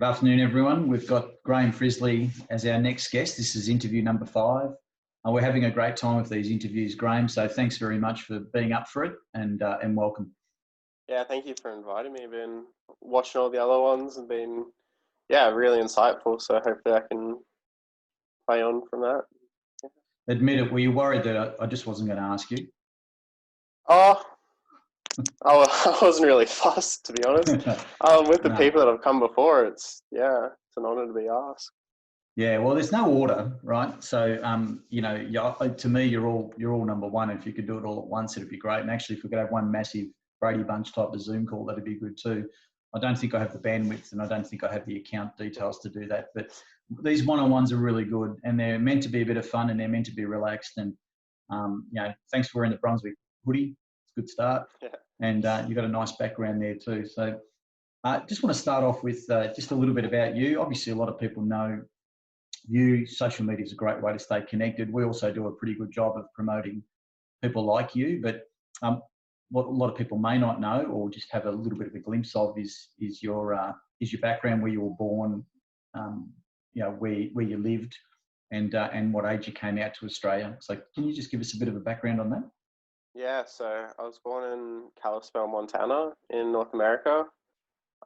Good afternoon, everyone. We've got Graeme Frislie as our next guest. This is interview number 5. We're having a great time with these interviews, Graeme, so thanks very much for being up for it and welcome. Yeah, thank you for inviting me. I've been watching all the other ones and been, really insightful, so hopefully I can play on from that. Admit it, were you worried that I just wasn't going to ask you? Oh, I wasn't really fussed, to be honest. With the people that have come before, it's an honour to be asked. Yeah, well, there's no order, right? So, to me, you're all number one. If you could do it all at once, it'd be great. And actually, if we could have one massive Brady Bunch type of Zoom call, that'd be good too. I don't think I have the bandwidth and I don't think I have the account details to do that. But these one-on-ones are really good and they're meant to be a bit of fun and they're meant to be relaxed. And, thanks for wearing the Brunswick hoodie. It's a good start. Yeah. And you've got a nice background there too. So I just want to start off with just a little bit about you. Obviously, a lot of people know you. Social media is a great way to stay connected. We also do a pretty good job of promoting people like you, but what a lot of people may not know or just have a little bit of a glimpse of is your background, where you were born, where you lived, and what age you came out to Australia. So can you just give us a bit of a background on that? Yeah, so I was born in Kalispell, Montana in North America.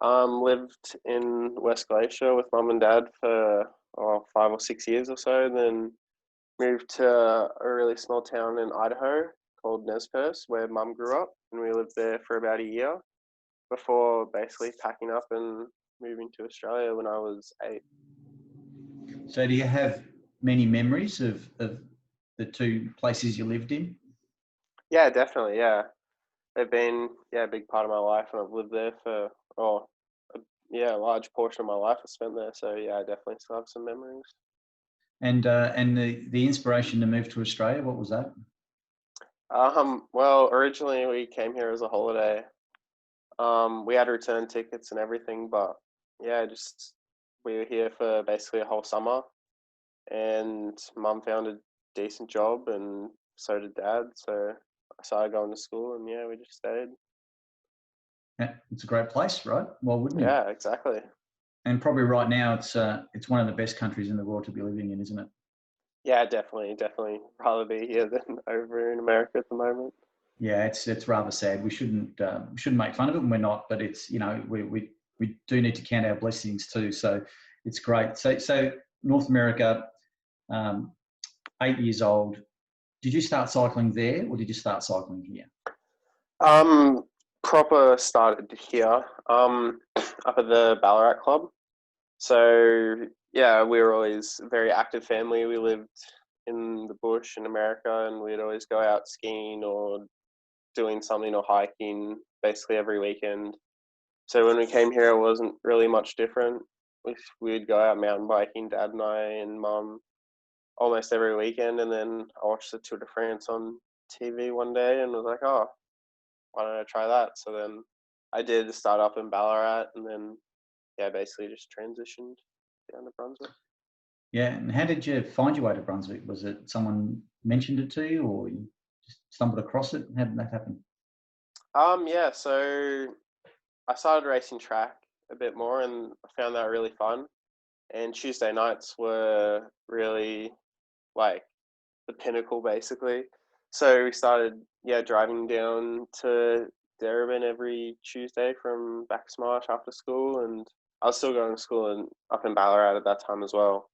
Lived in West Glacier with mum and dad for 5 or 6 years or so, then moved to a really small town in Idaho called Nez Perce, where mum grew up, and we lived there for about a year before basically packing up and moving to Australia when I was 8. So do you have many memories of the two places you lived in? Yeah, definitely, yeah. They've been a big part of my life, and I've lived there for a large portion of my life I spent there, so yeah, I definitely still have some memories. And the inspiration to move to Australia, what was that? Well, originally we came here as a holiday. We had return tickets and everything, but just we were here for basically a whole summer, and mum found a decent job, and so did dad. So I started going to school, and we just stayed. Yeah, it's a great place, right? Well, wouldn't you? Yeah, exactly. And probably right now, it's one of the best countries in the world to be living in, isn't it? Yeah, definitely. Rather be here than over in America at the moment. Yeah, it's rather sad. We shouldn't make fun of it, and we're not. But it's we do need to count our blessings too. So it's great. So North America, 8 years old. Did you start cycling there, or did you start cycling here? Proper started here. Up at the Ballarat Club. So we were always a very active family. We lived in the bush in America, and we'd always go out skiing or doing something or hiking basically every weekend. So when we came here, it wasn't really much different. We'd go out mountain biking, dad and I and mum, almost every weekend. And then I watched the Tour de France on TV one day and was like, oh, why don't I try that? So then I did start up in Ballarat, and then basically just transitioned down to Brunswick. Yeah, and how did you find your way to Brunswick? Was it someone mentioned it to you, or you just stumbled across it? How did that happen? So I started racing track a bit more, and I found that really fun. And Tuesday nights were really like the pinnacle, basically. So we started, driving down to Darebin every Tuesday from Baxmarsh after school, and I was still going to school up in Ballarat at that time as well.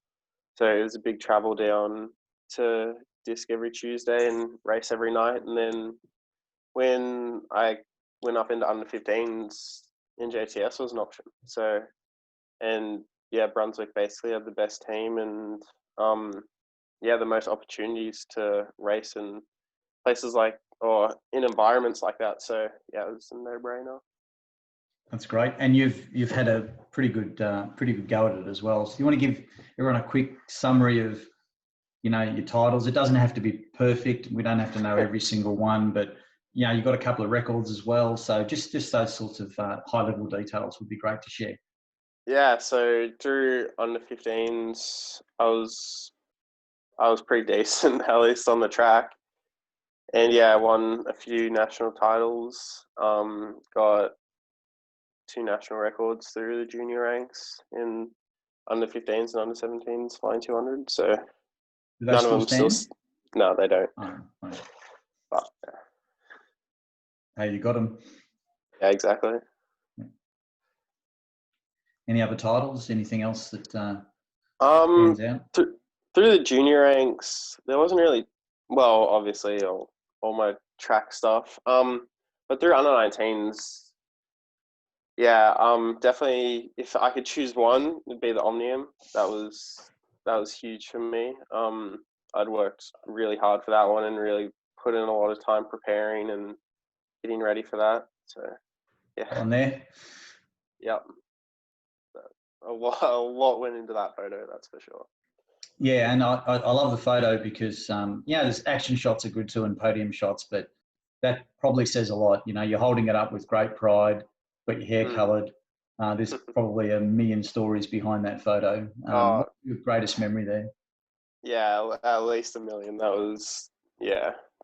So it was a big travel down to disc every Tuesday and race every night. And then when I went up into under 15s, NJTS was an option. So, and Brunswick basically had the best team and the most opportunities to race in places or in environments like that. So it was a no-brainer. That's great, and you've had a pretty good go at it as well. So you want to give everyone a quick summary of your titles? It doesn't have to be perfect. We don't have to know every single one, but you've got a couple of records as well. So just those sorts of high level details would be great to share. Yeah, so through under 15s, I was pretty decent, at least on the track. And I won a few national titles. Got 2 national records through the junior ranks in under 15s and under 17s flying 200. So Do they none of still them stand? still. No, they don't. Oh, right. But Hey, you got them. yeah, exactly. Any other titles? Anything else that stands out? Through the junior ranks, there wasn't really. Well, obviously, all my track stuff. But through under 19s, yeah, definitely. If I could choose one, it'd be the Omnium. That was huge for me. I'd worked really hard for that one and really put in a lot of time preparing and getting ready for that. So, yeah. On there? Yep. A lot went into that photo, that's for sure. Yeah, and I love the photo because, there's action shots are good too and podium shots, but that probably says a lot. You know, you're holding it up with great pride, got your hair coloured. There's probably a million stories behind that photo. What's your greatest memory there? Yeah, at least a million. That was,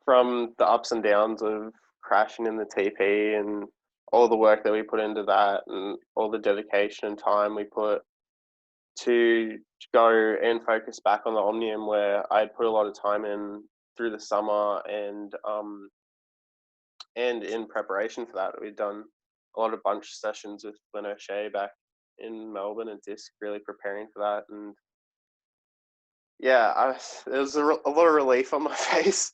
from the ups and downs of crashing in the TP and all the work that we put into that and all the dedication and time we put to go and focus back on the Omnium, where I'd put a lot of time in through the summer and in preparation for that. We'd done a lot of bunch sessions with Glenn O'Shea back in Melbourne and Disc, really preparing for that. And yeah, there was a lot of relief on my face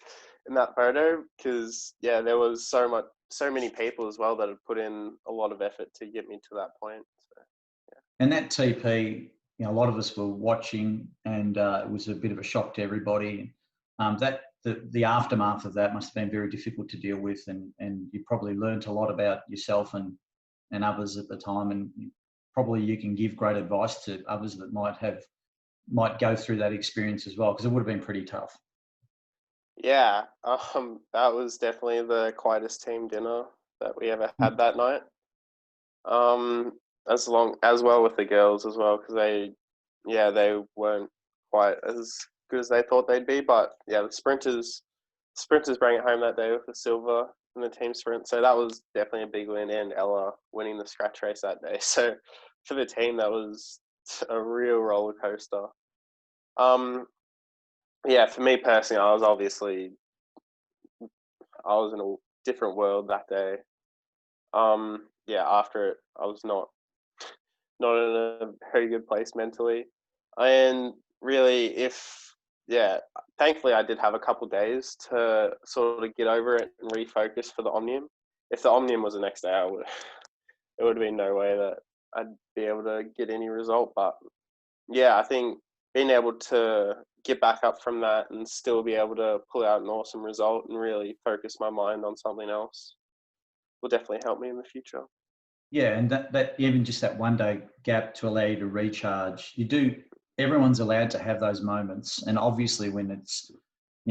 in that photo because there was so many people as well that had put in a lot of effort to get me to that point. So, yeah. And that TP, a lot of us were watching, and it was a bit of a shock to everybody. The aftermath of that must have been very difficult to deal with, and you probably learnt a lot about yourself and others at the time, and probably you can give great advice to others that might go through that experience as well, because it would have been pretty tough. Yeah, that was definitely the quietest team dinner that we ever had that night. As well with the girls as well, because they weren't quite as good as they thought they'd be. But yeah, the sprinters bring it home that day with the silver in the team sprint. So that was definitely a big win, and Ella winning the scratch race that day. So for the team, that was a real roller coaster. Yeah, for me personally, I was in a different world that day. After it, I was not in a very good place mentally. And really, thankfully I did have a couple of days to sort of get over it and refocus for the Omnium. If the Omnium was the next day, it would have been no way that I'd be able to get any result. But yeah, I think being able to get back up from that and still be able to pull out an awesome result and really focus my mind on something else will definitely help me in the future. Yeah, and that even just that 1 day gap to allow you to recharge, everyone's allowed to have those moments. And obviously when it's,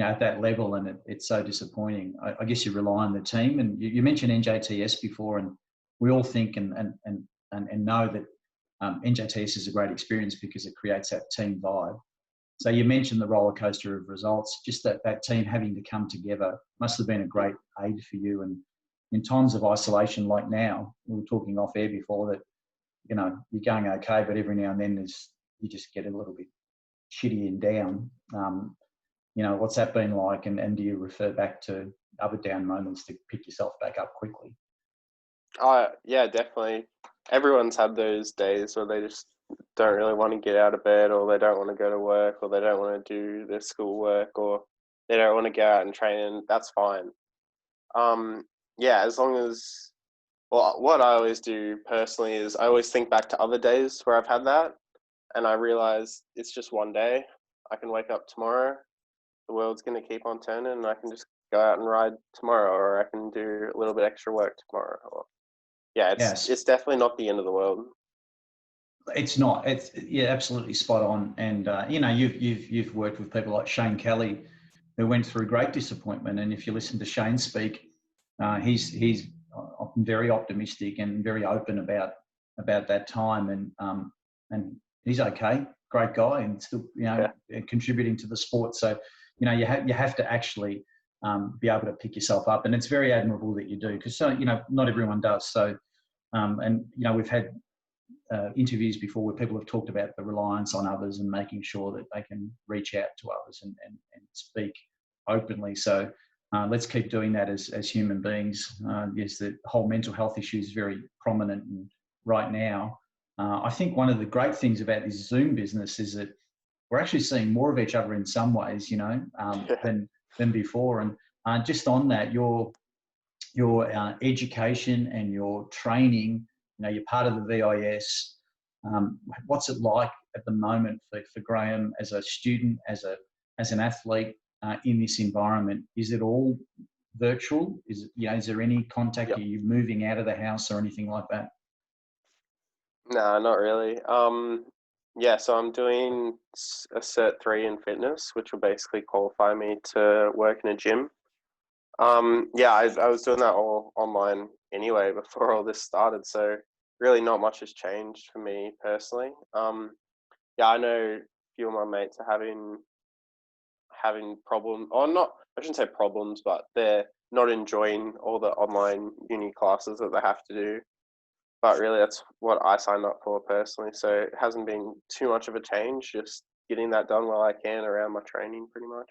at that level and it's so disappointing, I guess you rely on the team. And you mentioned NJTS before, and we all think and know that NJTS is a great experience because it creates that team vibe. So you mentioned the roller coaster of results, just that team having to come together must have been a great aid for you. And in times of isolation like now, we were talking off air before that, you're going okay, but every now and then you just get a little bit shitty and down. What's that been like? And do you refer back to other down moments to pick yourself back up quickly? Yeah, definitely. Everyone's had those days where they just don't really want to get out of bed, or they don't want to go to work, or they don't want to do their schoolwork, or they don't want to go out and train, and that's fine. As long as, what I always do personally is I always think back to other days where I've had that, and I realize it's just one day. I can wake up tomorrow, the world's going to keep on turning, and I can just go out and ride tomorrow, or I can do a little bit extra work tomorrow. It's definitely not the end of the world. It's not. It's absolutely spot on. And you've worked with people like Shane Kelly, who went through great disappointment. And if you listen to Shane speak, he's often very optimistic and very open about that time. And he's okay, great guy, and still contributing to the sport. So you have to actually be able to pick yourself up, and it's very admirable that you do, because not everyone does. So And you know, we've had interviews before where people have talked about the reliance on others and making sure that they can reach out to others and speak openly. So let's keep doing that as human beings. Yes, the whole mental health issue is very prominent right now. I think one of the great things about this Zoom business is that we're actually seeing more of each other in some ways, you know, than before. And just on that, your education and your training, you know, you're part of the VIS. What's it like at the moment for Graeme as a student, as an athlete in this environment? Is it all virtual? Is there any contact? Yep. Are you moving out of the house or anything like that? Nah, not really. Yeah, so I'm doing a Cert 3 in fitness, which will basically qualify me to work in a gym. Yeah, I was doing that all online anyway before all this started, so really not much has changed for me personally. Yeah, I know a few of my mates are having problems, or not, I shouldn't say problems, but they're not enjoying all the online uni classes that they have to do. But really, that's what I signed up for personally. So it hasn't been too much of a change, just getting that done while I can around my training pretty much.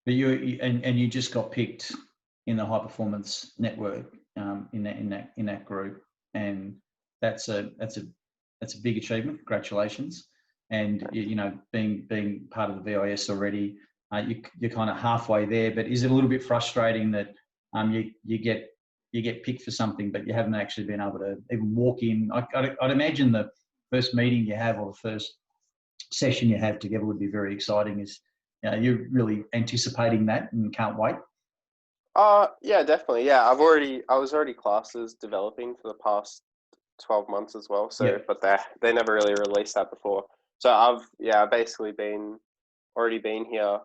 But you just got picked in the high performance network in that group, and that's a big achievement. Congratulations! And you know, being part of the VIS already, you're kind of halfway there. But is it a little bit frustrating that you get picked for something, but you haven't actually been able to even walk in? I'd imagine the first meeting you have or the first session you have together would be very exciting. You're really anticipating that and can't wait? Yeah, definitely. Yeah, I was already classes developing for the past 12 months as well. So, Yeah. but they never really released that before. So I've basically already been here.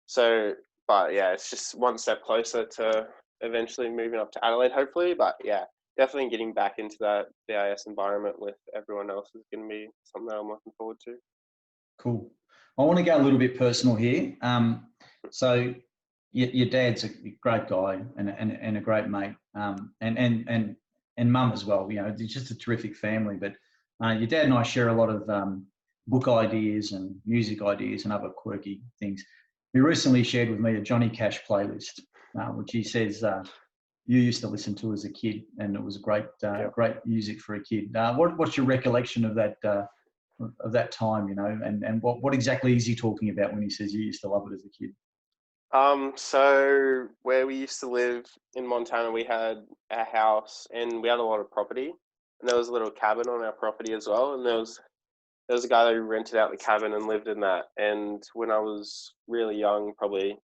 So, but yeah, it's just one step closer to eventually moving up to Adelaide, hopefully. But yeah, definitely getting back into that VIS environment with everyone else is going to be something that I'm looking forward to. Cool. I want to go a little bit personal here. So your dad's a great guy and a great mate, and mum as well. You know, it's just a terrific family. But your dad and I share a lot of book ideas and music ideas and other quirky things. He recently shared with me a Johnny Cash playlist, which he says you used to listen to as a kid, and it was great music for a kid. What's your recollection of that time, you know, and what exactly is he talking about when he says you used to love it as a kid? So where we used to live in Montana, we had a house and we had a lot of property, and there was a little cabin on our property as well. And there was a guy who rented out the cabin and lived in that. And when I was really young, probably,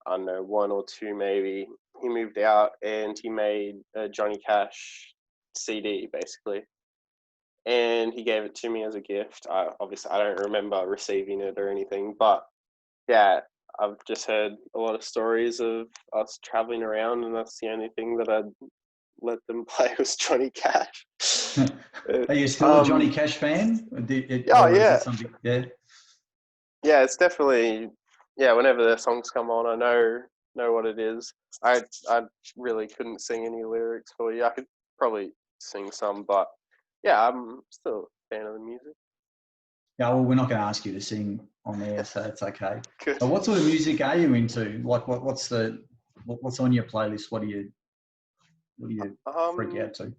I don't know, 1 or 2 maybe, he moved out and he made a Johnny Cash CD basically. And he gave it to me as a gift. Obviously I don't remember receiving it or anything, but yeah, I've just heard a lot of stories of us traveling around, and that's the only thing that I'd let them play was Johnny Cash. Are you still a Johnny Cash fan? Oh Is yeah, it something? Yeah. yeah. It's definitely, yeah. Whenever their songs come on, I know what it is. I really couldn't sing any lyrics for you. I could probably sing some, but yeah, I'm still a fan of the music. Yeah, well, we're not going to ask you to sing on air, so it's okay. Good. But what sort of music are you into? Like, what's on your playlist? What do you freak out to?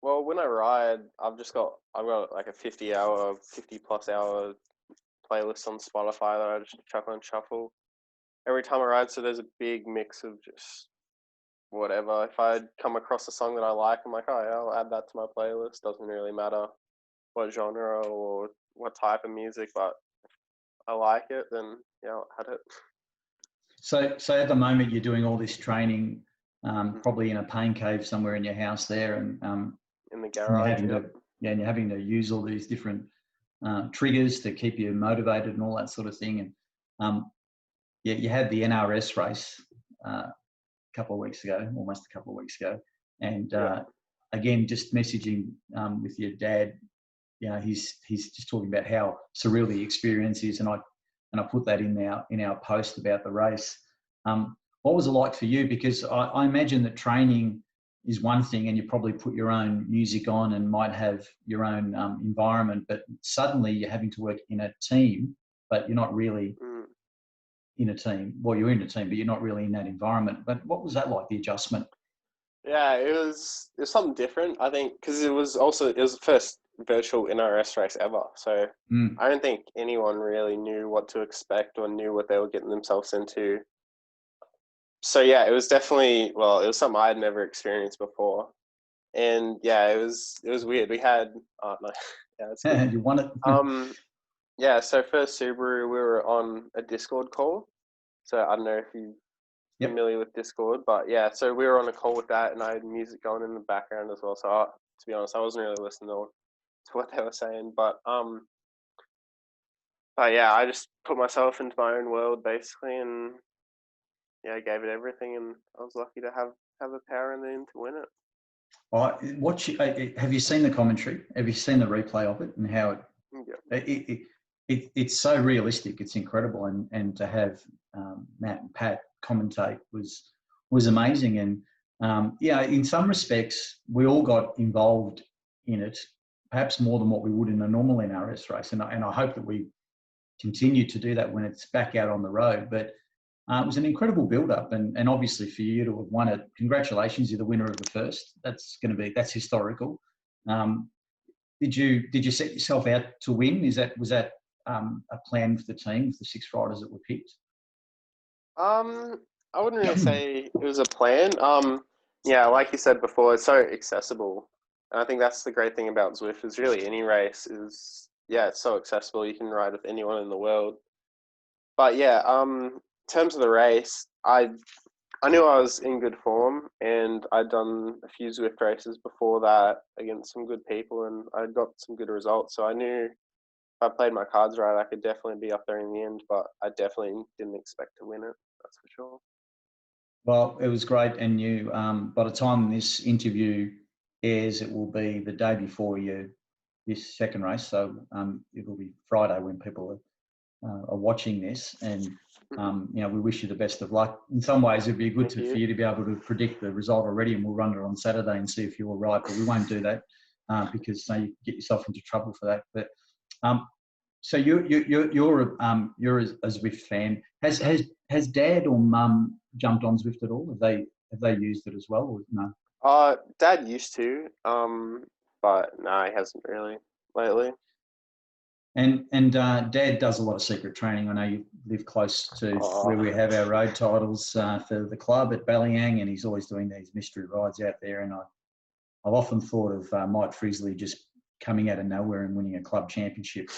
Well, when I ride, I've got like a 50 plus hour playlist on Spotify that I just chuck on shuffle every time I ride. So there's a big mix of just whatever. If I come across a song that I like, I'm like, oh yeah, I'll add that to my playlist. Doesn't really matter what genre or what type of music, but if I like it, then yeah, I'll add it. So at the moment you're doing all this training, probably in a pain cave somewhere in your house there, and in the garage. and you're having to use all these different triggers to keep you motivated and all that sort of thing. And you had the NRS race almost a couple of weeks ago, and again, just messaging with your dad. You know, he's just talking about how surreal the experience is, and I put that in our post about the race. What was it like for you? Because I imagine that training is one thing, and you probably put your own music on and might have your own environment, but suddenly you're having to work in a team, but you're not really in a team. Well, you're in a team, but you're not really in that environment. But what was that like, the adjustment? Yeah, it was something different, I think, because it was the first virtual NRS race ever. So I don't think anyone really knew what to expect or knew what they were getting themselves into. So yeah, it was definitely, it was something I had never experienced before. And yeah, it was weird. We had no, yeah, it's good. You won it. Yeah, so first Subaru, we were on a Discord call. So I don't know if you're familiar with Discord, but yeah, so we were on a call with that, and I had music going in the background as well. So to be honest, I wasn't really listening to what they were saying, but yeah, I just put myself into my own world basically, and yeah, I gave it everything, and I was lucky to have the power in the end to win it. Have you seen the commentary? Have you seen the replay of it and how it's so realistic? It's incredible, and to have Matt and Pat commentate was amazing. And in some respects, we all got involved in it, perhaps more than what we would in a normal NRS race. And I hope that we continue to do that when it's back out on the road. But it was an incredible build-up, and obviously for you to have won it, congratulations! You're the winner of the first. That's historical. Did you set yourself out to win? Was that a plan for the team, for the 6 riders that were picked? I wouldn't really say it was a plan. Yeah, like you said before, it's so accessible, and I think that's the great thing about Zwift. Is really any race is it's so accessible. You can ride with anyone in the world. But yeah, in terms of the race, I knew I was in good form, and I'd done a few Zwift races before that against some good people, and I got some good results. So I knew if I played my cards right, I could definitely be up there in the end, but I definitely didn't expect to win it, that's for sure. Well, it was great, and you, by the time this interview airs, it will be the day before this second race, so it will be Friday when people are watching this, and we wish you the best of luck. In some ways, it'd be good for you to be able to predict the result already, and we'll run it on Saturday and see if you were right. But we won't do that because you get yourself into trouble for that. But so you're a Zwift fan. Has Dad or Mum jumped on Zwift at all? Have they used it as well, or no? Dad used to, but no, he hasn't really lately. And Dad does a lot of secret training. I know you live close to where we have our road titles for the club at Ballyang, and he's always doing these mystery rides out there. And I've often thought of Mike Frislie just coming out of nowhere and winning a club championship.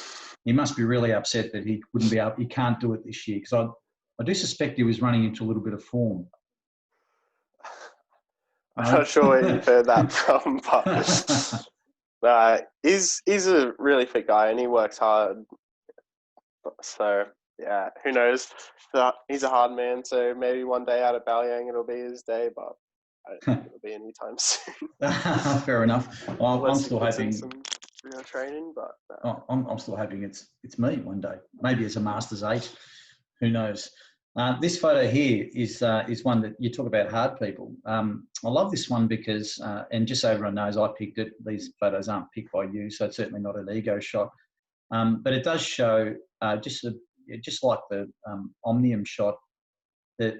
He must be really upset that he can't do it this year, because I do suspect he was running into a little bit of form. I'm not sure where you've heard that from, but he's a really fit guy and he works hard. So yeah, who knows? He's a hard man, so maybe one day out at Ballyang it'll be his day, but I don't think it'll be anytime soon. Fair enough. I'm still hoping some training, but I'm still hoping it's me one day. Maybe it's a Masters 8. Who knows? This photo here is one that you talk about hard people. I love this one because, and just so everyone knows, I picked it. These photos aren't picked by you, so it's certainly not an ego shot. But it does show just like the Omnium shot, that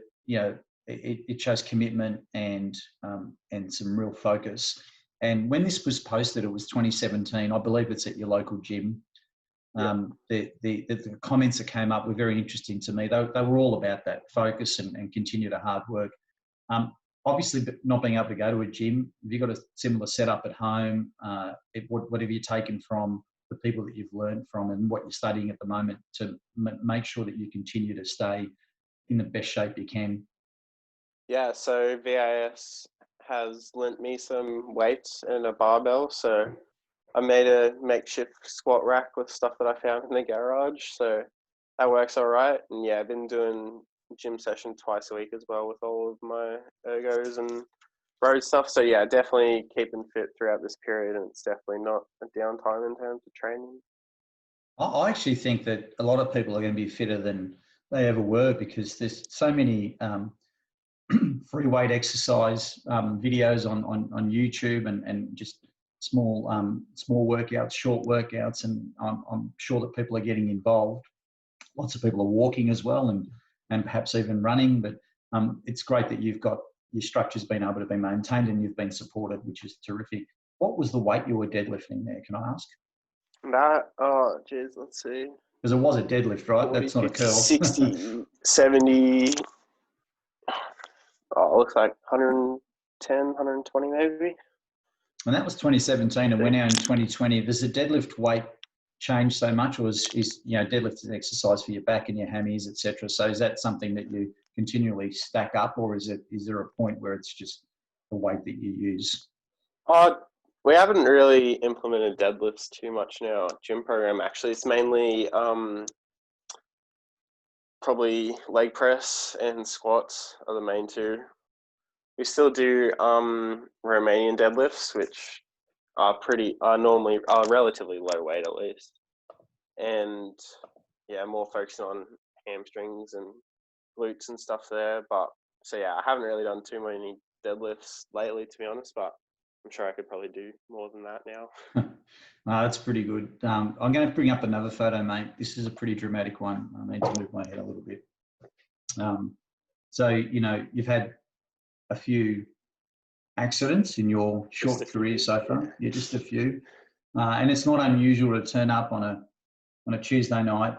it shows commitment and some real focus. And when this was posted, it was 2017. I believe it's at your local gym. The comments that came up were very interesting to me. They were all about that focus and continue to hard work. Obviously, not being able to go to a gym, have you got a similar setup at home? What have you taken from the people that you've learned from and what you're studying at the moment to make sure that you continue to stay in the best shape you can? Yeah, so VAS has lent me some weights and a barbell, so I made a makeshift squat rack with stuff that I found in the garage, so that works all right. And yeah, I've been doing gym session twice a week as well with all of my ergos and road stuff. So yeah, definitely keeping fit throughout this period, and it's definitely not a downtime in terms of training. I actually think that a lot of people are going to be fitter than they ever were, because there's so many free weight exercise videos on YouTube and just small workouts, short workouts, and I'm sure that people are getting involved. Lots of people are walking as well, and perhaps even running. But it's great that you've got your structure's been able to be maintained and you've been supported, which is terrific. What was the weight you were deadlifting there? Can I ask? Oh, geez, let's see. Because it was a deadlift, right? 40, That's not 50, a curl. 60, 70. Oh, it looks like 110, 120 maybe. And that was 2017, and we're now in 2020. Does the deadlift weight change so much, or is deadlift an exercise for your back and your hammies, etc.? So is that something that you continually stack up, or is there a point where it's just the weight that you use? We haven't really implemented deadlifts too much in our gym program. Actually, it's mainly probably leg press and squats are the main two. We still do Romanian deadlifts, which are normally relatively low weight at least, and more focused on hamstrings and glutes and stuff there. But so I haven't really done too many deadlifts lately, to be honest. But I'm sure I could probably do more than that now. That's pretty good. I'm going to bring up another photo, mate. This is a pretty dramatic one. I need to move my head a little bit. So you've had a few accidents in your short career so far. Yeah, just a few. And it's not unusual to turn up on a Tuesday night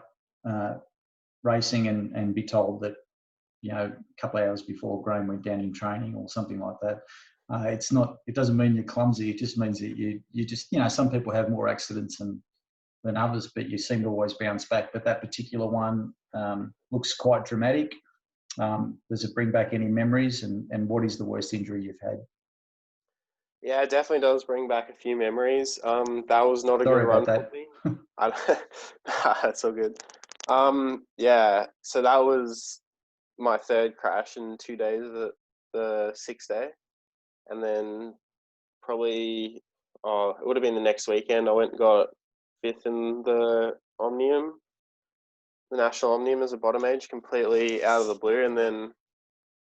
racing and be told that a couple of hours before Graeme went down in training or something like that. It doesn't mean you're clumsy. It just means that you just some people have more accidents than others, but you seem to always bounce back. But that particular one looks quite dramatic. Does it bring back any memories? And what is the worst injury you've had? Yeah, it definitely does bring back a few memories. That was not a Sorry good run about for me. That's all good. So that was my third crash in 2 days, the sixth day. And then probably, it would have been the next weekend, I went and got fifth in the Omnium, the National Omnium as a bottom age, completely out of the blue. And then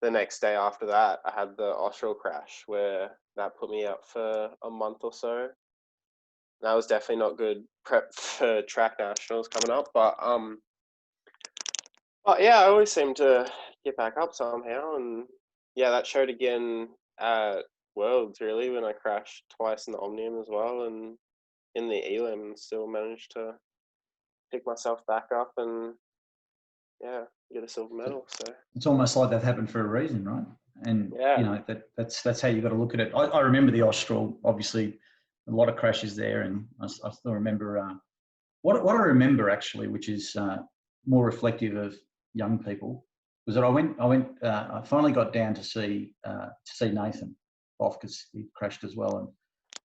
the next day after that, I had the Austral crash where that put me out for a month or so. That was definitely not good prep for track nationals coming up, but I always seem to get back up somehow, and that showed again at Worlds really when I crashed twice in the Omnium as well, and in the Elim, and still managed to pick myself back up and get a silver medal. So it's almost like that happened for a reason, right? And that's how you got to look at it. I remember the Austral, obviously, a lot of crashes there, and I still remember what I remember actually, which is more reflective of young people, was that I finally got down to see Nathan off because he crashed as well,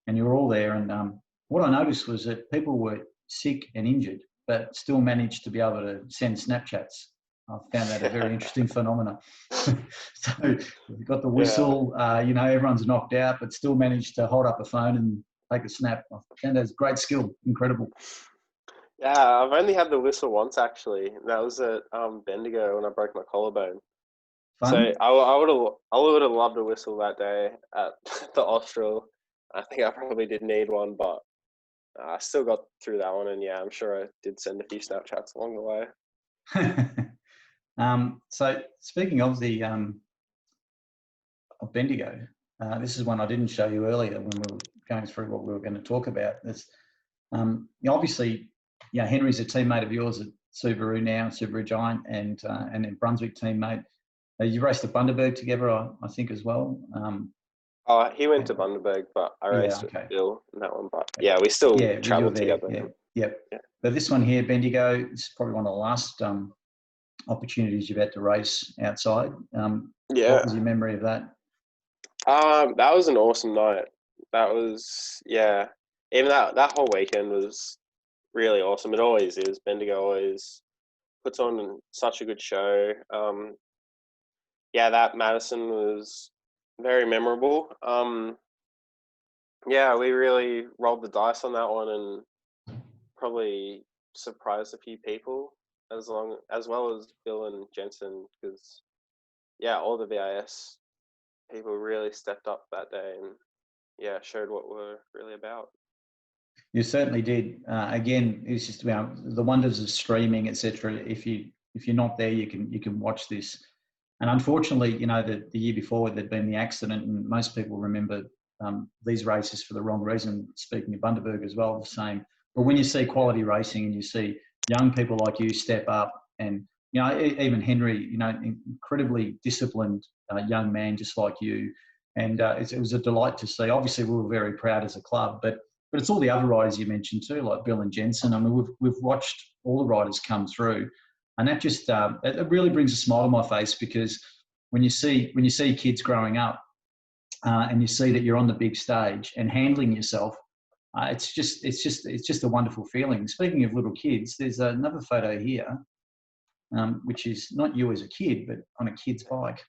and you were all there. And what I noticed was that people were sick and injured, but still managed to be able to send Snapchats. I found that a very interesting phenomenon. So we've got the whistle, everyone's knocked out, but still managed to hold up a phone and take a snap. I found that's great skill, incredible. Yeah, I've only had the whistle once actually. That was at Bendigo when I broke my collarbone. Fun? So I would have loved a whistle that day at the Austral. I think I probably did need one, but I still got through that one, and I'm sure I did send a few Snapchats along the way. So speaking of the of Bendigo, this is one I didn't show you earlier when we were going through what we were going to talk about. It's obviously, Henry's a teammate of yours at Subaru now, Subaru Giant, and in Brunswick teammate. You raced at Bundaberg together, I think, as well. He went to Bundaberg, but I raced with Bill in that one. But we still travelled together. Yeah. But this one here, Bendigo, it's probably one of the last opportunities you've had to race outside. What was your memory of that? That was an awesome night. That was, even that whole weekend was really awesome. It always is. Bendigo always puts on such a good show. That Madison was very memorable. We really rolled the dice on that one and probably surprised a few people as well as Bill and Jensen, because yeah, all the VIS people really stepped up that day and yeah, showed what we're really about. You certainly did. Again, it's just the wonders of streaming, etc. If you're not there, you can watch this. And unfortunately, the year before there'd been the accident, and most people remember these races for the wrong reason. Speaking of Bundaberg as well, the same. But when you see quality racing and you see young people like you step up, and even Henry, incredibly disciplined young man just like you, and it was a delight to see. Obviously, we were very proud as a club, but it's all the other riders you mentioned too, like Bill and Jensen. I mean, we've watched all the riders come through, and that just it really brings a smile to my face, because when you see kids growing up and you see that you're on the big stage and handling yourself, it's just a wonderful feeling. Speaking of little kids, there's another photo here, which is not you as a kid, but on a kid's bike.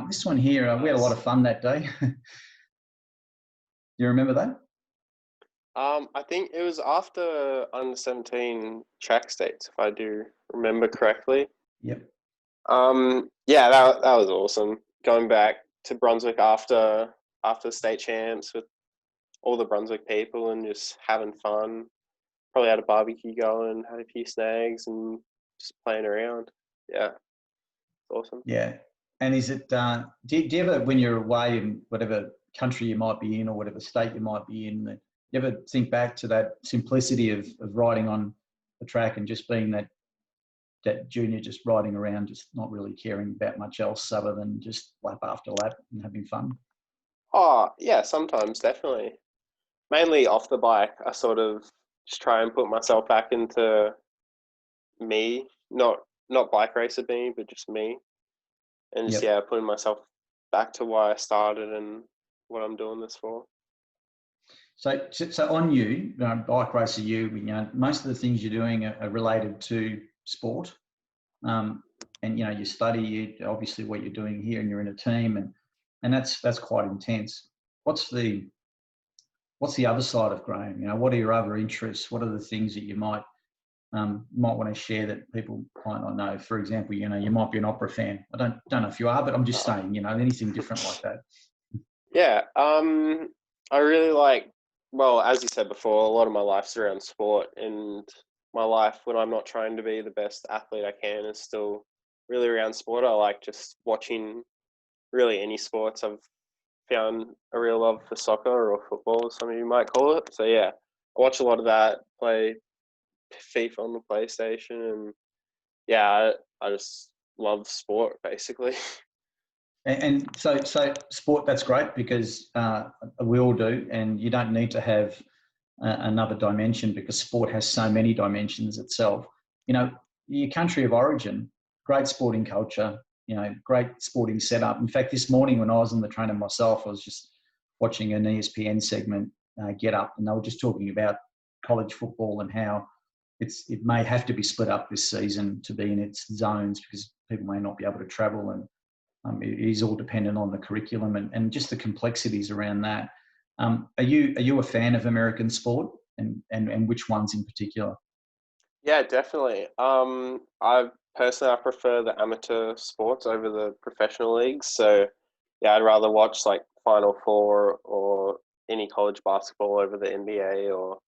This one here, we had a lot of fun that day. You remember that? I think it was after under 17 track states, if I do remember correctly. Yep. Yeah, that was awesome. Going back to Brunswick after state champs with all the Brunswick people and just having fun. Probably had a barbecue going, had a few snags, and just playing around. Yeah, it's awesome. Yeah. And is it, do you ever, when you're away in whatever country you might be in or whatever state you might be in, you ever think back to that simplicity of riding on the track and just being that junior, just riding around, just not really caring about much else other than just lap after lap and having fun? Oh, yeah, sometimes, definitely. Mainly off the bike, I sort of just try and put myself back into me, not bike racer me, but just me. And just, Yep. putting myself back to why I started and what I'm doing this for. So on you, bike racer, most of the things you're doing are related to sport. And you study obviously what you're doing here, and you're in a team, and that's quite intense. What's the other side of Graeme? What are your other interests? What are the things that you might want to share that people might not know? For example, you might be an opera fan. I don't know if you are, but I'm just saying, anything different like that. Yeah, I really like. Well, as you said before, a lot of my life's around sport, and my life when I'm not trying to be the best athlete I can is still really around sport. I like just watching really any sports. I've found a real love for soccer or football, some of you might call it. So yeah, I watch a lot of that, play FIFA on the PlayStation, and yeah, I just love sport basically. And so sport, that's great, because we all do, and you don't need to have another dimension, because sport has so many dimensions itself. Your country of origin, great sporting culture, great sporting setup. In fact, this morning when I was on the trainer myself, I was just watching an ESPN segment, Get Up, and they were just talking about college football and how it may have to be split up this season to be in its zones, because people may not be able to travel, and it is all dependent on the curriculum and just the complexities around that. Are you a fan of American sport, and which ones in particular? Yeah, definitely. I prefer the amateur sports over the professional leagues. So yeah, I'd rather watch like Final Four or any college basketball over the NBA, or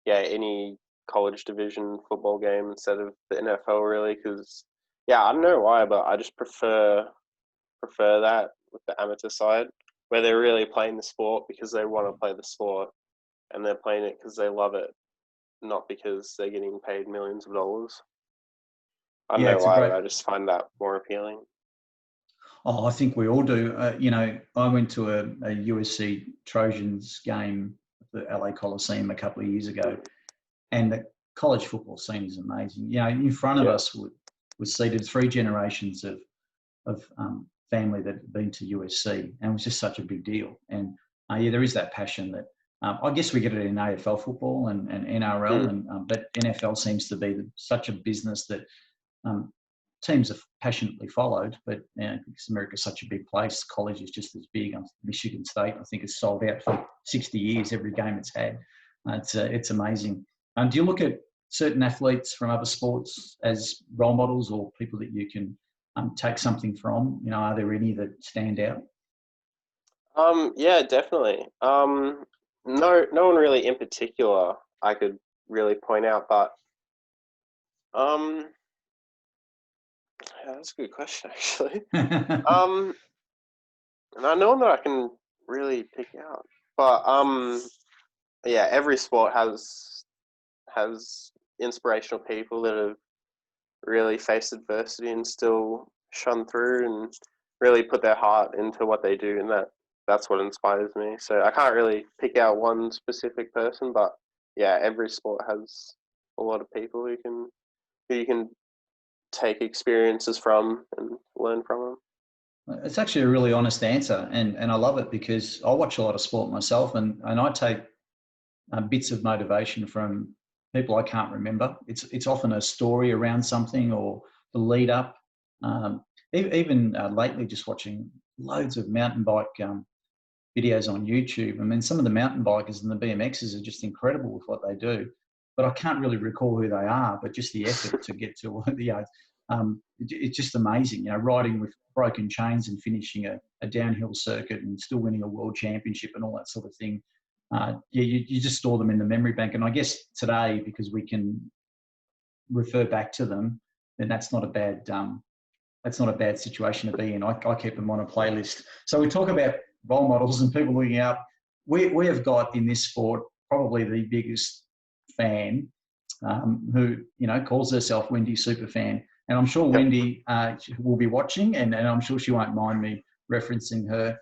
any college division football game instead of the NFL, really. Because I don't know why, but I just prefer that with the amateur side, where they're really playing the sport because they want to play the sport, and they're playing it because they love it, not because they're getting paid millions of dollars. I don't Yeah, know it's a why, great. but I just find that more appealing. Oh, I think we all do. I went to a USC Trojans game at the LA Coliseum a couple of years ago, and the college football scene is amazing. In front of us was seated 3 generations of family that had been to USC, and it was just such a big deal. And there is that passion that I guess we get it in AFL football and NRL, but NFL seems to be such a business that teams are passionately followed. But because America's such a big place, college is just as big. Michigan State, I think, has sold out for 60 years every game it's had. It's amazing. Do you look at certain athletes from other sports as role models, or people that you can take something from? You know, are there any that stand out? Yeah, definitely. No one really in particular I could really point out, but um, yeah, that's a good question actually. Um, and no one that I can really pick out, but yeah, every sport has inspirational people that have really faced adversity and still shone through and really put their heart into what they do, and that's what inspires me. So I can't really pick out one specific person, but yeah, every sport has a lot of people who you can take experiences from and learn from them. It's actually a really honest answer, and I love it because I watch a lot of sport myself, and I take bits of motivation from people I can't remember. It's often a story around something or the lead up. Um, even lately, just watching loads of mountain bike videos on YouTube. I mean, some of the mountain bikers and the BMXers are just incredible with what they do, but I can't really recall who they are. But just the effort to get to it's just amazing. You know, riding with broken chains and finishing a downhill circuit and still winning a world championship and all that sort of thing. Yeah, you just store them in the memory bank. And I guess today, because we can refer back to them, then that's not a bad situation to be in. I keep them on a playlist. So we talk about role models and people looking up. We have got in this sport probably the biggest fan who, you know, calls herself Wendy Superfan. And I'm sure Wendy will be watching, and I'm sure she won't mind me referencing her.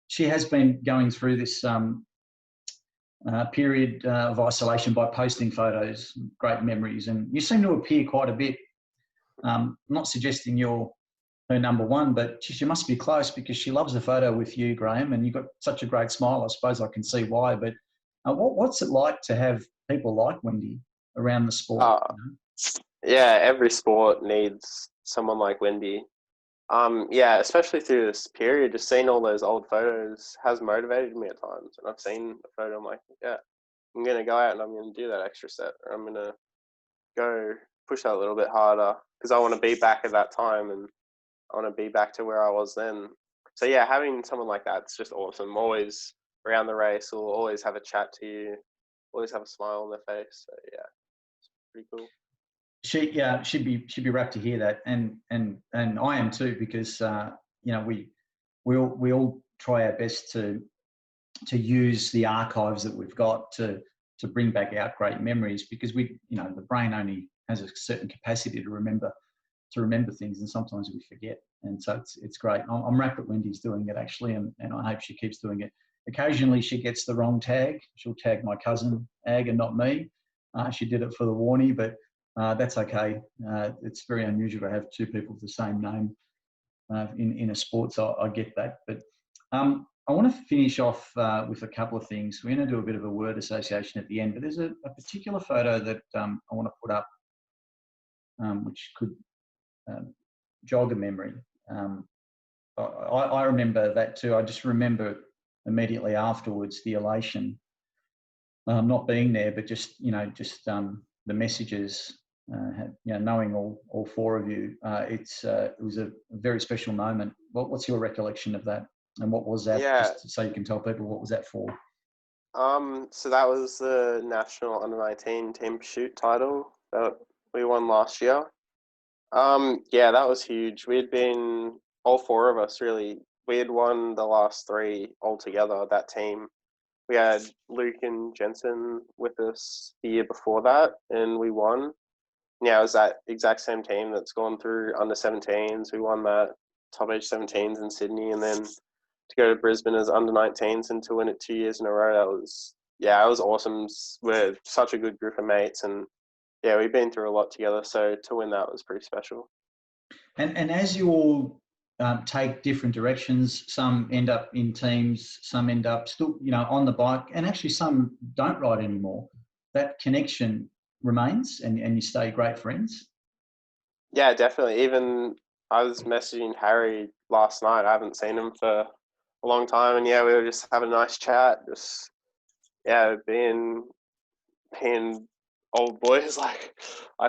She has been going through this period of isolation by posting photos, great memories, and you seem to appear quite a bit. I'm not suggesting you're her number one, but she must be close because she loves a photo with you, Graeme, and you've got such a great smile. I suppose I can see why. But what's it like to have people like Wendy around the sport? Uh, yeah, every sport needs someone like Wendy. Yeah, especially through this period, just seeing all those old photos has motivated me at times. And I've seen a photo, I'm like, yeah, I'm gonna go out and I'm gonna do that extra set, or I'm gonna go push that a little bit harder because I want to be back at that time and I want to be back to where I was then. So yeah, having someone like that's just awesome. Always around the race, will always have a chat to you, always have a smile on their face. So yeah, it's pretty cool. She'd be rapt to hear that, and I am too, because you know, we all try our best to use the archives that we've got to bring back out great memories, because the brain only has a certain capacity to remember things, and sometimes we forget. And so it's great. I'm rapt that Wendy's doing it actually, and I hope she keeps doing it. Occasionally she gets the wrong tag. She'll tag my cousin Ag and not me. She did it for the Warnie, but that's okay. It's very unusual to have two people with the same name in a sport, so I get that. But I want to finish off with a couple of things. We're going to do a bit of a word association at the end, but there's a particular photo that I want to put up, which could jog a memory. I remember that too. I just remember immediately afterwards the elation, not being there, but just the messages. Knowing all four of you, it was a very special moment. What's your recollection of that, and what was that? Yeah. Just so you can tell people, what was that for? So that was the national under-19 team pursuit title that we won last year. Yeah, that was huge. We had been, all four of us really, we had won the last three altogether, that team. We had Luke and Jensen with us the year before that, and we won. Yeah, it was that exact same team that's gone through under 17s. We won that top age 17s in Sydney, and then to go to Brisbane as under 19s and to win it 2 years in a row, it was awesome. We're such a good group of mates, and yeah, we've been through a lot together. So to win that was pretty special. And as you all take different directions, some end up in teams, some end up still, on the bike, and actually some don't ride anymore. That connection remains, and you stay great friends. Yeah, definitely. Even I was messaging Harry last night. I haven't seen him for a long time, and yeah, we were just having a nice chat. Just being old boys like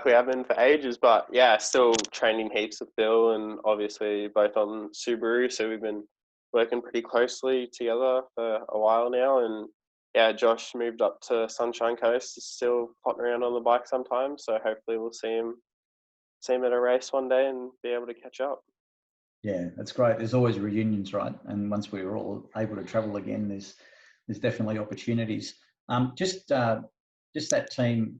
we have been for ages. But yeah, still training heaps with Bill, and obviously both on Subaru, so we've been working pretty closely together for a while now. And yeah, Josh moved up to Sunshine Coast, is still potting around on the bike sometimes, so hopefully we'll see him at a race one day and be able to catch up. Yeah, that's great. There's always reunions, right? And once we're all able to travel again, there's definitely opportunities. Just that team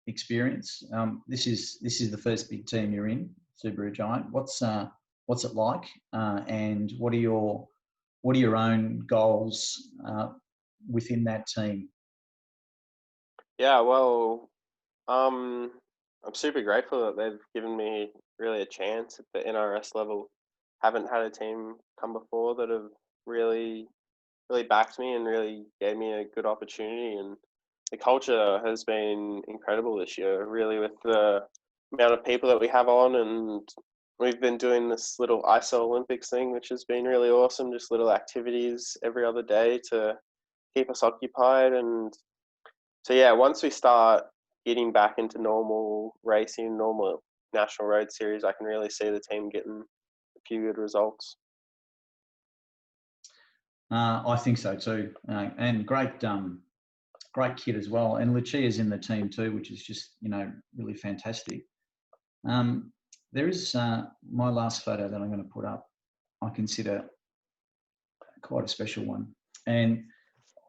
experience. This is the first big team you're in, Subaru Giant. What's it like? And what are your own goals within that team? Yeah, well, I'm super grateful that they've given me really a chance at the NRS level. Haven't had a team come before that have really, really backed me and really gave me a good opportunity. And the culture has been incredible this year, really, with the amount of people that we have on. And we've been doing this little ISO Olympics thing, which has been really awesome. Just little activities every other day to keep us occupied. And so yeah, once we start getting back into normal racing, normal national road series, I can really see the team getting a few good results. I think so too, and great kid as well. And Lucia's in the team too, which is just really fantastic. There is my last photo that I'm going to put up. I consider quite a special one, and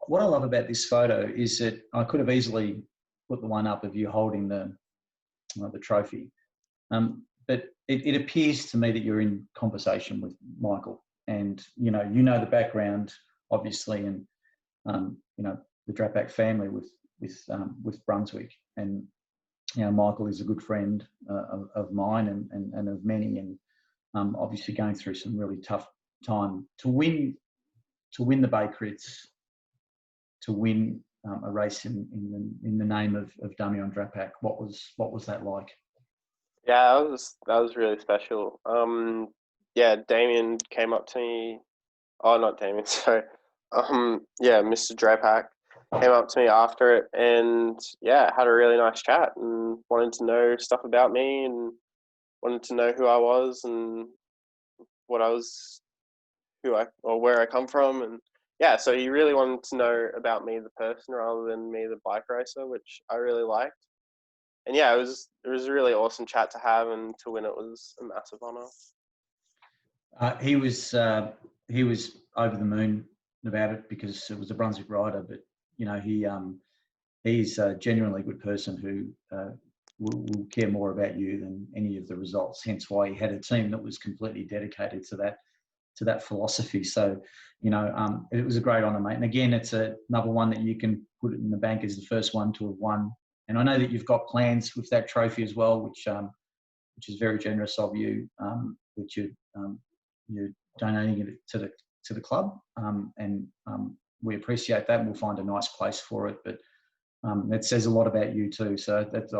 what I love about this photo is that I could have easily put the one up of you holding the trophy, but it appears to me that you're in conversation with Michael, and you know the background obviously, and the Drabek family with Brunswick, and Michael is a good friend of mine and of many, and obviously going through some really tough time to win the Bay Crits, to win a race in the name of Damian Drabek. What was that like? Yeah, that was really special. Yeah, Damien came up to me. Oh, not Damien, sorry. Yeah, Mr. Drabek came up to me after it, and yeah, had a really nice chat and wanted to know stuff about me and wanted to know who I was and what I was, or where I come from, and yeah, so he really wanted to know about me, the person, rather than me, the bike racer, which I really liked. And yeah, it was a really awesome chat to have, and to win it was a massive honour. He was over the moon about it because it was a Brunswick rider, but he's a genuinely good person who will care more about you than any of the results. Hence why he had a team that was completely dedicated to that philosophy. So, it was a great honour, mate. And again, it's another one that you can put it in the bank as the first one to have won. And I know that you've got plans with that trophy as well, which is very generous of you, that you're donating it to the club, and we appreciate that. And we'll find a nice place for it, but that says a lot about you too. So that's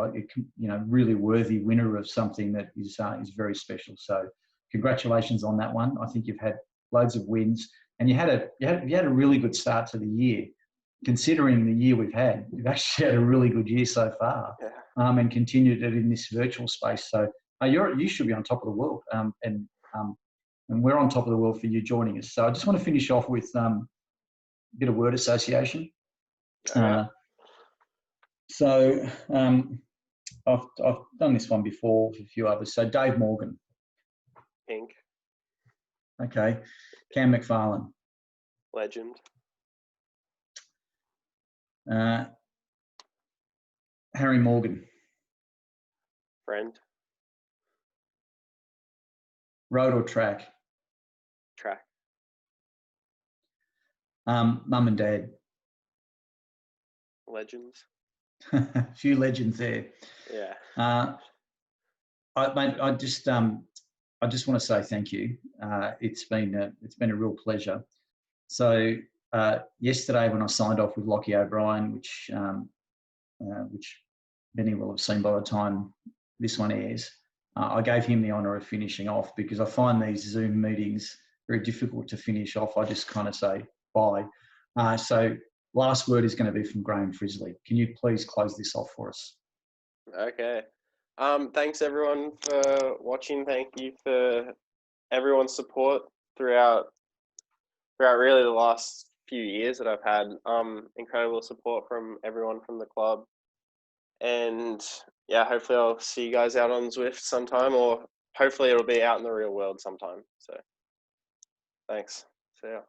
really worthy winner of something that is very special. So congratulations on that one. I think you've had loads of wins, and you had a really good start to the year. Considering the year we've had, you've actually had a really good year so far, and continued it in this virtual space. So you should be on top of the world, and we're on top of the world for you joining us. So I just want to finish off with a bit of word association. So I've done this one before with a few others. So Dave Morgan. Pink. Okay. Cam McFarlane. Legend. Harry Morgan. Friend. Road or track? Track. Mum and Dad. Legends. A few legends there. Yeah. I just want to say thank you. It's been a real pleasure. So yesterday when I signed off with Lockie O'Brien, which many will have seen by the time this one airs, I gave him the honour of finishing off, because I find these Zoom meetings very difficult to finish off. I just kind of say bye. So last word is going to be from Graeme Frislie. Can you please close this off for us? Okay. Thanks everyone for watching. Thank you for everyone's support throughout really the last few years that I've had. Incredible support from everyone from the club. And yeah, hopefully I'll see you guys out on Zwift sometime, or hopefully it'll be out in the real world sometime. So thanks. See ya.